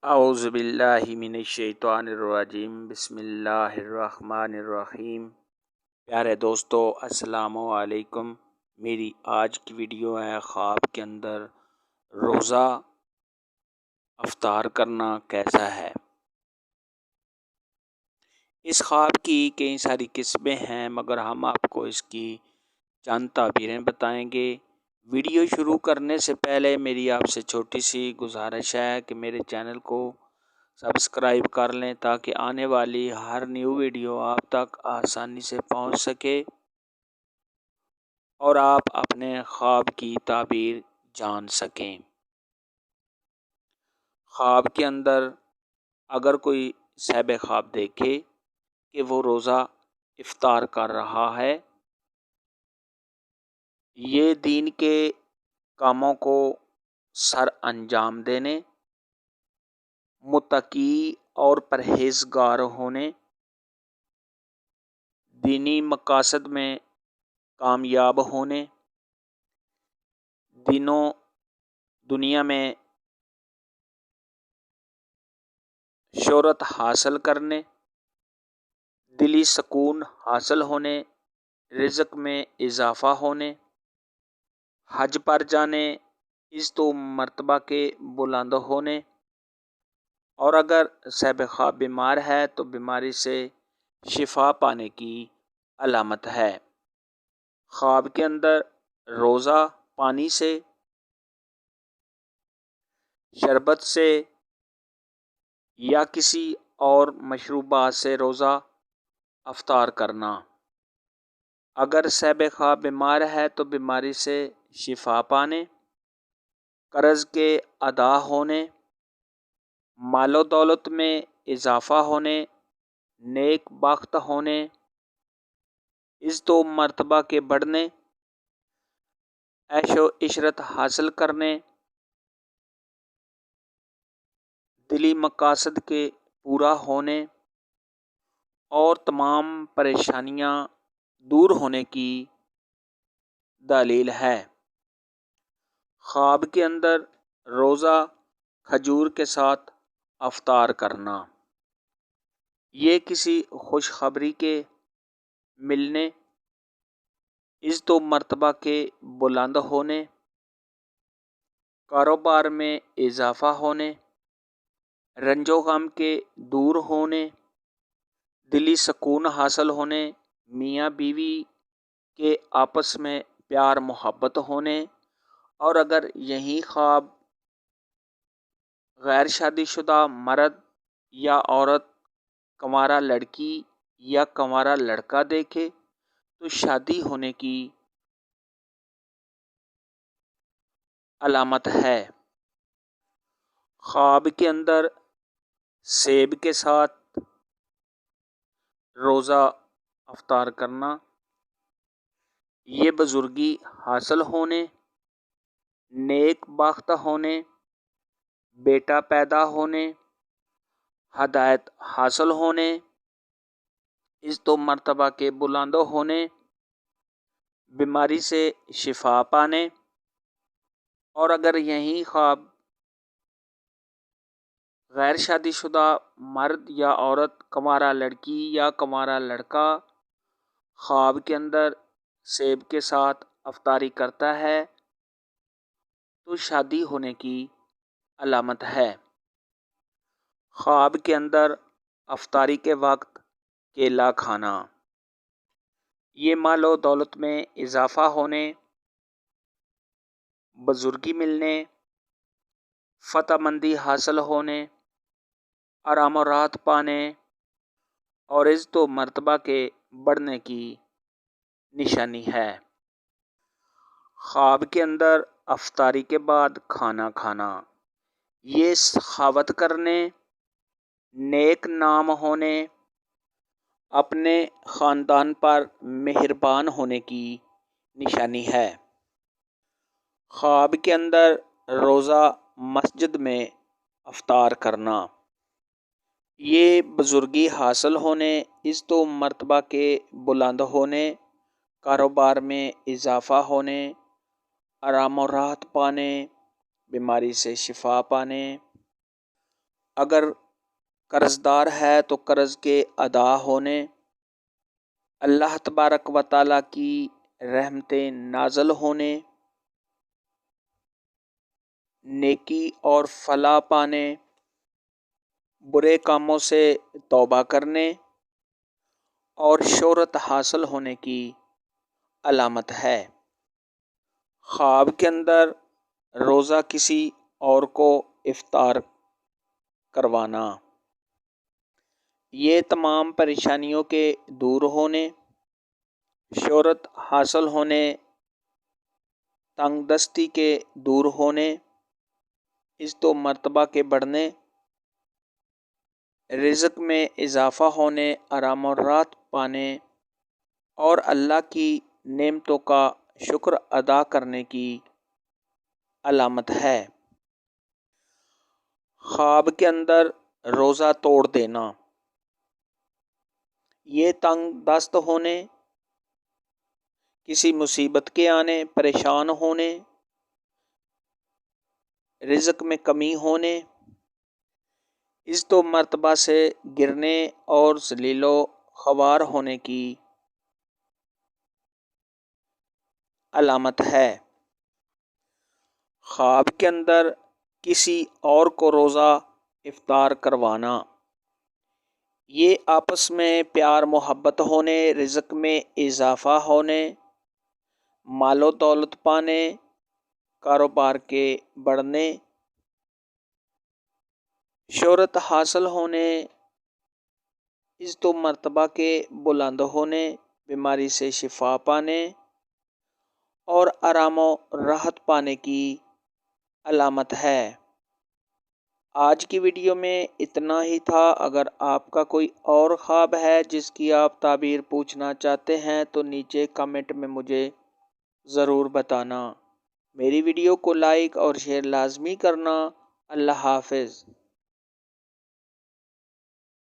اعوذ باللہ من الشیطان الرجیم بسم اللہ الرحمن الرحیم۔ پیارے دوستو السلام علیکم۔ میری آج کی ویڈیو ہے خواب کے اندر روزہ افطار کرنا کیسا ہے۔ اس خواب کی کئی ساری قسمیں ہیں مگر ہم آپ کو اس کی چند تعبیریں بتائیں گے۔ ویڈیو شروع کرنے سے پہلے میری آپ سے چھوٹی سی گزارش ہے کہ میرے چینل کو سبسکرائب کر لیں تاکہ آنے والی ہر نیو ویڈیو آپ تک آسانی سے پہنچ سکے اور آپ اپنے خواب کی تعبیر جان سکیں۔ خواب کے اندر اگر کوئی صاحب خواب دیکھے کہ وہ روزہ افطار کر رہا ہے، یہ دین کے کاموں کو سر انجام دینے، متقی اور پرہیزگار ہونے، دینی مقاصد میں کامیاب ہونے، دنیا میں شہرت حاصل کرنے، دلی سکون حاصل ہونے، رزق میں اضافہ ہونے، حج پر جانے، اس تو مرتبہ کے بلند ہونے، اور اگر صاحب خواب بیمار ہے تو بیماری سے شفا پانے کی علامت ہے۔ خواب کے اندر روزہ پانی سے، شربت سے یا کسی اور مشروبات سے روزہ افطار کرنا۔ اگر صاحب خواب بیمار ہے تو بیماری سے شفا پانے، قرض کے ادا ہونے، مال و دولت میں اضافہ ہونے، نیک بخت ہونے، عزت و مرتبہ کے بڑھنے، عیش و عشرت حاصل کرنے، دلی مقاصد کے پورا ہونے اور تمام پریشانیاں دور ہونے کی دلیل ہے۔ خواب کے اندر روزہ کھجور کے ساتھ افطار کرنا، یہ کسی خوشخبری کے ملنے، عزت و مرتبہ کے بلند ہونے، کاروبار میں اضافہ ہونے، رنج و غم کے دور ہونے، دلی سکون حاصل ہونے، میاں بیوی کے آپس میں پیار محبت ہونے، اور اگر یہی خواب غیر شادی شدہ مرد یا عورت، کنوارا لڑکی یا کنوارا لڑکا دیکھے تو شادی ہونے کی علامت ہے۔ خواب کے اندر سیب کے ساتھ روزہ افطار کرنا، یہ بزرگی حاصل ہونے، نیک بخت ہونے، بیٹا پیدا ہونے، ہدایت حاصل ہونے، عزت و مرتبہ کے بلند ہونے، بیماری سے شفا پانے، اور اگر یہی خواب غیر شادی شدہ مرد یا عورت، کنوارا لڑکی یا کنوارا لڑکا خواب کے اندر سیب کے ساتھ افطاری کرتا ہے تو شادی ہونے کی علامت ہے۔ خواب کے اندر افطاری کے وقت کیلا کھانا، یہ مال و دولت میں اضافہ ہونے، بزرگی ملنے، فتح مندی حاصل ہونے، آرام و راحت پانے اور عزت و مرتبہ کے بڑھنے کی نشانی ہے۔ خواب کے اندر افطاری کے بعد کھانا کھانا، یہ سخاوت کرنے، نیک نام ہونے، اپنے خاندان پر مہربان ہونے کی نشانی ہے۔ خواب کے اندر روزہ مسجد میں افطار کرنا، یہ بزرگی حاصل ہونے، عزت و مرتبہ کے بلند ہونے، کاروبار میں اضافہ ہونے، آرام و راحت پانے، بیماری سے شفا پانے، اگر قرض دار ہے تو قرض کے ادا ہونے، اللہ تبارک و تعالیٰ کی رحمتیں نازل ہونے، نیکی اور فلاح پانے، برے کاموں سے توبہ کرنے اور شہرت حاصل ہونے کی علامت ہے۔ خواب کے اندر روزہ کسی اور کو افطار کروانا، یہ تمام پریشانیوں کے دور ہونے، شہرت حاصل ہونے، تنگ دستی کے دور ہونے، عزت و مرتبہ کے بڑھنے، رزق میں اضافہ ہونے، آرام و راحت پانے اور اللہ کی نعمتوں کا شکر ادا کرنے کی علامت ہے۔ خواب کے اندر روزہ توڑ دینا، یہ تنگ دست ہونے، کسی مصیبت کے آنے، پریشان ہونے، رزق میں کمی ہونے، عزت و مرتبہ سے گرنے اور ذلیل و خوار ہونے کی علامت ہے۔ خواب کے اندر کسی اور کو روزہ افطار کروانا، یہ آپس میں پیار محبت ہونے، رزق میں اضافہ ہونے، مال و دولت پانے، کاروبار کے بڑھنے، شہرت حاصل ہونے، عزت و مرتبہ کے بلند ہونے، بیماری سے شفا پانے اور آرام و راحت پانے کی علامت ہے۔ آج کی ویڈیو میں اتنا ہی تھا۔ اگر آپ کا کوئی اور خواب ہے جس کی آپ تعبیر پوچھنا چاہتے ہیں تو نیچے کمنٹ میں مجھے ضرور بتانا۔ میری ویڈیو کو لائک اور شیئر لازمی کرنا۔ اللہ حافظ۔